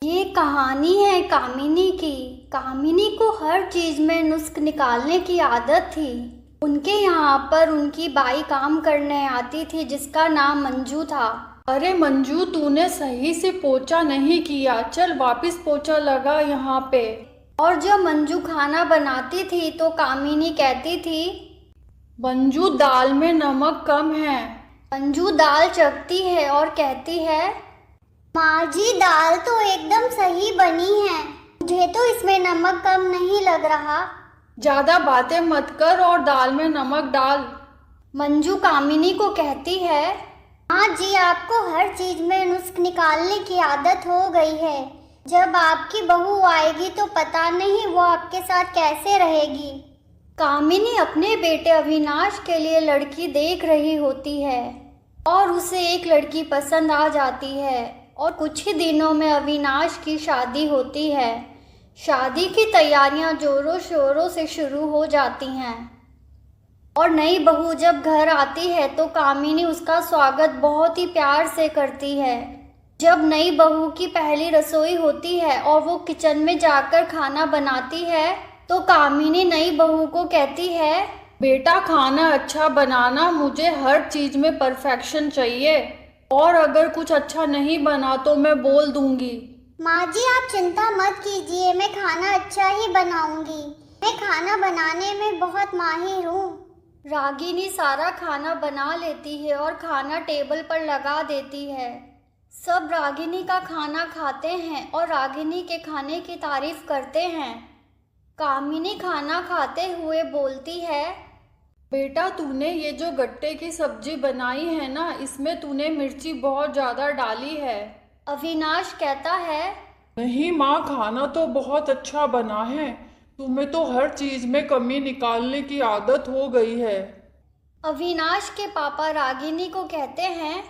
ये कहानी है कामिनी की। कामिनी को हर चीज में नुस्ख निकालने की आदत थी। उनके यहाँ पर उनकी बाई काम करने आती थी जिसका नाम मंजू था। अरे मंजू, तूने सही से पोछा नहीं किया, चल वापस पोछा लगा यहाँ पे। और जब मंजू खाना बनाती थी तो कामिनी कहती थी, मंजू दाल में नमक कम है। मंजू दाल चखती है और कहती है, माँ जी दाल तो एकदम सही बनी है, मुझे तो इसमें नमक कम नहीं लग रहा। ज्यादा बातें मत कर और दाल में नमक डाल। मंजू कामिनी को कहती है, हाँ जी आपको हर चीज में नुस्ख निकालने की आदत हो गई है। जब आपकी बहू आएगी तो पता नहीं वो आपके साथ कैसे रहेगी। कामिनी अपने बेटे अविनाश के लिए लड़की देख रही होती है और उसे एक लड़की पसंद आ जाती है और कुछ ही दिनों में अविनाश की शादी होती है। शादी की तैयारियां जोरों शोरों से शुरू हो जाती हैं और नई बहू जब घर आती है तो कामिनी उसका स्वागत बहुत ही प्यार से करती है। जब नई बहू की पहली रसोई होती है और वो किचन में जाकर खाना बनाती है तो कामिनी नई बहू को कहती है, बेटा खाना अच्छा बनाना, मुझे हर चीज में परफेक्शन चाहिए और अगर कुछ अच्छा नहीं बना तो मैं बोल दूंगी। माँ जी आप चिंता मत कीजिए, मैं खाना अच्छा ही बनाऊंगी। मैं खाना बनाने में बहुत माहिर हूँ। रागिनी सारा खाना बना लेती है और खाना टेबल पर लगा देती है। सब रागिनी का खाना खाते हैं और रागिनी के खाने की तारीफ करते हैं। कामिनी खाना खाते हुए बोलती है, बेटा तूने ये जो गट्टे की सब्जी बनाई है ना, इसमें तूने मिर्ची बहुत ज्यादा डाली है। अविनाश कहता है, नहीं माँ, खाना तो बहुत अच्छा बना है। तुम्हें तो हर चीज में कमी निकालने की आदत हो गई है। अविनाश के पापा रागिनी को कहते हैं,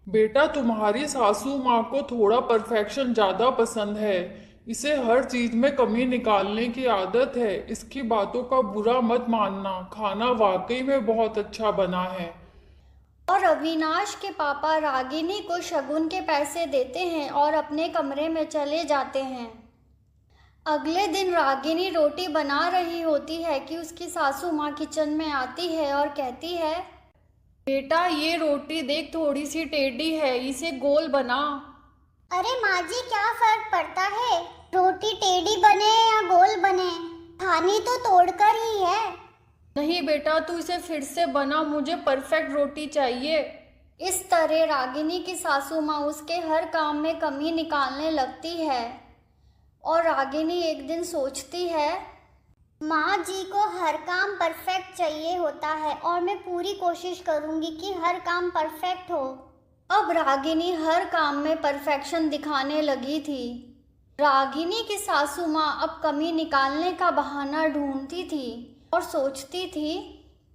बेटा तुम्हारी सासू माँ को थोड़ा परफेक्शन ज्यादा पसंद है। इसे हर चीज में कमी निकालने की आदत है। इसकी बातों का बुरा मत मानना, खाना वाकई में बहुत अच्छा बना है। और अविनाश के पापा रागिनी को शगुन के पैसे देते हैं और अपने कमरे में चले जाते हैं। अगले दिन रागिनी रोटी बना रही होती है कि उसकी सासू माँ किचन में आती है और कहती है, बेटा ये रोटी देख थोड़ी सी टेढ़ी है, इसे गोल बना। अरे माँ जी क्या फर्क पड़ता है, रोटी टेढ़ी बने या गोल बने, खानी तो तोड़कर ही है। नहीं बेटा तू इसे फिर से बना, मुझे परफेक्ट रोटी चाहिए। इस तरह रागिनी की सासू माँ उसके हर काम में कमी निकालने लगती है और रागिनी एक दिन सोचती है, माँ जी को हर काम परफेक्ट चाहिए होता है और मैं पूरी कोशिश करूँगी कि हर काम परफेक्ट हो। अब रागिनी हर काम में परफेक्शन दिखाने लगी थी। रागिनी की सासू माँ अब कमी निकालने का बहाना ढूंढती थी और सोचती थी,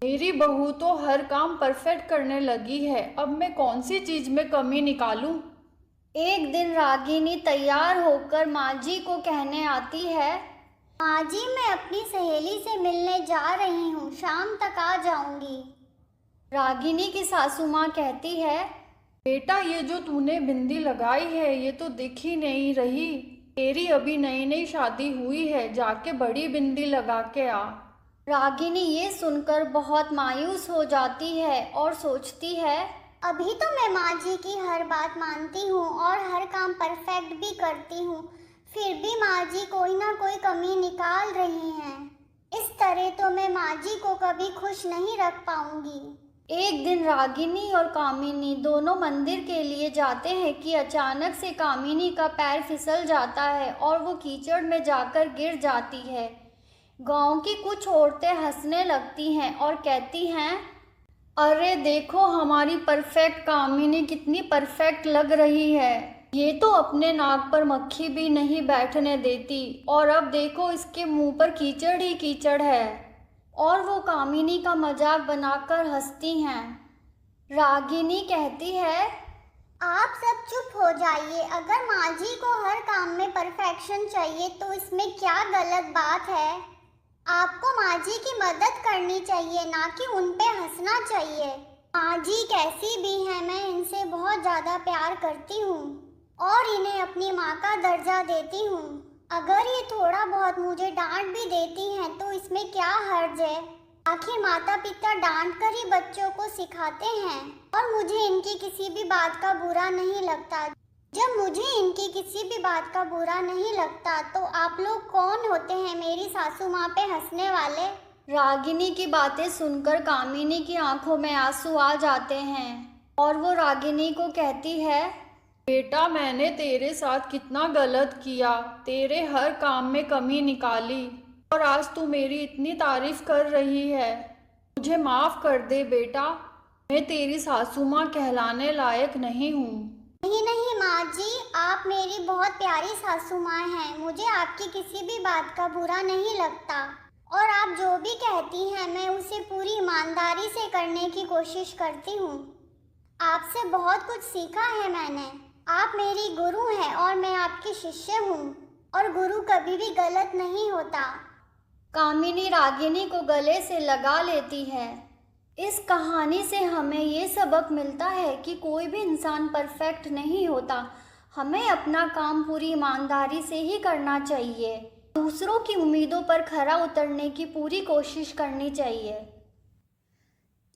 मेरी बहू तो हर काम परफेक्ट करने लगी है, अब मैं कौन सी चीज में कमी निकालूं। एक दिन रागिनी तैयार होकर माँ जी को कहने आती है, माँ जी मैं अपनी सहेली से मिलने जा रही हूँ, शाम तक आ जाऊंगी। रागिनी की सासू माँ कहती है, बेटा ये जो तूने बिंदी लगाई है ये तो दिख ही नहीं रही, तेरी अभी नई नई शादी हुई है, जाके बड़ी बिंदी लगा के आ। रागिनी ये सुनकर बहुत मायूस हो जाती है और सोचती है, अभी तो मैं माँ जी की हर बात मानती हूँ और हर काम परफेक्ट भी करती हूँ, फिर भी माँ जी कोई ना कोई कमी निकाल रही हैं। इस तरह तो मैं माँ जी को कभी खुश नहीं रख पाऊंगी। एक दिन रागिनी और कामिनी दोनों मंदिर के लिए जाते हैं कि अचानक से कामिनी का पैर फिसल जाता है और वो कीचड़ में जाकर गिर जाती है। गांव की कुछ औरतें हंसने लगती हैं और कहती हैं, अरे देखो हमारी परफेक्ट कामिनी कितनी परफेक्ट लग रही है, ये तो अपने नाक पर मक्खी भी नहीं बैठने देती और अब देखो इसके मुंह पर कीचड़ ही कीचड़ है। और वो कामिनी का मजाक बनाकर हंसती हैं। रागिनी कहती है, आप सब चुप हो जाइए, अगर माँ जी को हर काम में परफेक्शन चाहिए तो इसमें क्या गलत बात है। आपको माँ जी की मदद करनी चाहिए, ना कि उन पे हंसना चाहिए। माँ जी कैसी भी हैं, मैं इनसे बहुत ज़्यादा प्यार करती हूँ। और इन्हें अपनी माँ का दर्जा देती हूँ। अगर ये थोड़ा बहुत मुझे डांट भी देती हैं तो इसमें क्या हर्ज है। आखिर माता पिता डांट कर ही बच्चों को सिखाते हैं और मुझे इनकी किसी भी बात का बुरा नहीं लगता। जब मुझे इनकी किसी भी बात का बुरा नहीं लगता तो आप लोग कौन होते हैं मेरी सासू माँ पे हंसने वाले। रागिनी की बातें सुनकर कामिनी की आंखों में आंसू आ जाते हैं और वो रागिनी को कहती है, बेटा मैंने तेरे साथ कितना गलत किया, तेरे हर काम में कमी निकाली और आज तू मेरी इतनी तारीफ कर रही है। मुझे माफ कर दे बेटा, मैं तेरी सासू माँ कहलाने लायक नहीं हूँ। नहीं माँ जी, आप मेरी बहुत प्यारी सासू माँ हैं। मुझे आपकी किसी भी बात का बुरा नहीं लगता और आप जो भी कहती हैं मैं उसे पूरी ईमानदारी से करने की कोशिश करती हूँ। आपसे बहुत कुछ सीखा है मैंने। आप मेरी गुरु हैं और मैं आपकी शिष्य हूँ और गुरु कभी भी गलत नहीं होता। कामिनी रागिनी को गले से लगा लेती है। इस कहानी से हमें ये सबक मिलता है कि कोई भी इंसान परफेक्ट नहीं होता। हमें अपना काम पूरी ईमानदारी से ही करना चाहिए। दूसरों की उम्मीदों पर खरा उतरने की पूरी कोशिश करनी चाहिए।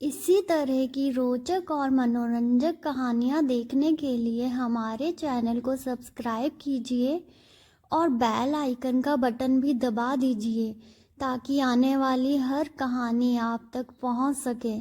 इसी तरह की रोचक और मनोरंजक कहानियाँ देखने के लिए हमारे चैनल को सब्सक्राइब कीजिए और बेल आइकन का बटन भी दबा दीजिए ताकि आने वाली हर कहानी आप तक पहुंच सके।